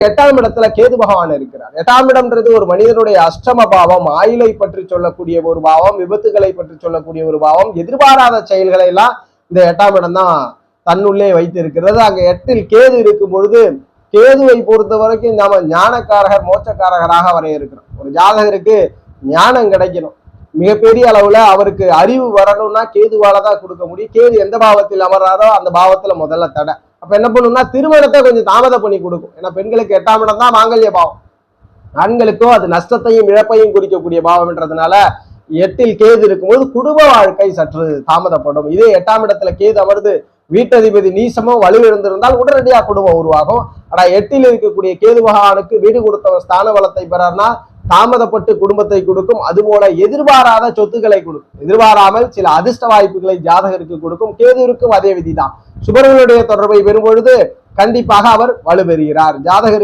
8ஆம் இடத்துல கேது பகவான் இருக்கிறார். 8ஆம் இடம்ன்றது ஒரு மனிதனுடைய அஷ்டம பாவம், ஆயுளை பற்றி சொல்லக்கூடிய ஒரு பாவம், விபத்துகளை பற்றி சொல்லக்கூடிய ஒரு பாவம். எதிர்பாராத செயல்களை எல்லாம் இந்த 8ஆம் இடம் தான் தன்னுள்ளே வைத்து இருக்கிறது. அங்க 8இல் கேது இருக்கும் பொழுது கேதுவை பொறுத்த வரைக்கும் நாம ஞானக்காரகர் மோட்சக்காரகராக வரையறுக்கிறோம். ஒரு ஜாதகருக்கு ஞானம் கிடைக்கணும், மிகப்பெரிய அளவுல அவருக்கு அறிவு வரணும்னா கேதுவால தான் கொடுக்க முடியும். கேது எந்த பாவத்தில் அமர்றாரோ அந்த பாவத்துல முதல்ல தடை. அப்ப என்ன பண்ணும்னா திருமணத்தை கொஞ்சம் தாமதம் பண்ணி கொடுக்கும். ஏன்னா பெண்களுக்கு 8ஆம் இடம் தான் மாங்கல்ய பாவம், ஆண்களுக்கோ அது நஷ்டத்தையும் இழப்பையும் குறிக்கக்கூடிய பாவம்ன்றதுனால 8இல் கேது இருக்கும்போது குடும்ப வாழ்க்கை சற்று தாமதப்படும். இதே 8ஆம் இடத்துல கேது அமர்ந்து வீட்டதிபதி நீசமோ வலுவிழந்திருந்தால் உடனடியாக குடும்பம் உருவாகும். ஆனா 8இல் இருக்கக்கூடிய கேது பகவானுக்கு வீடு கொடுத்த ஸ்தான பலத்தை பெறார்னா தாமதப்பட்டு குடும்பத்தை கொடுக்கும். அதுபோல எதிர்பாராத சொத்துக்களை கொடுக்கும். எதிர்பாராமல் சில அதிர்ஷ்ட வாய்ப்புகளை ஜாதகருக்கு கொடுக்கும். கேதுவிற்கும் அதே விதிதான். சுபர்களுடைய தொடர்பை பெறும் பொழுது கண்டிப்பாக அவர் வலுப்பெறுகிறார். ஜாதகருக்கு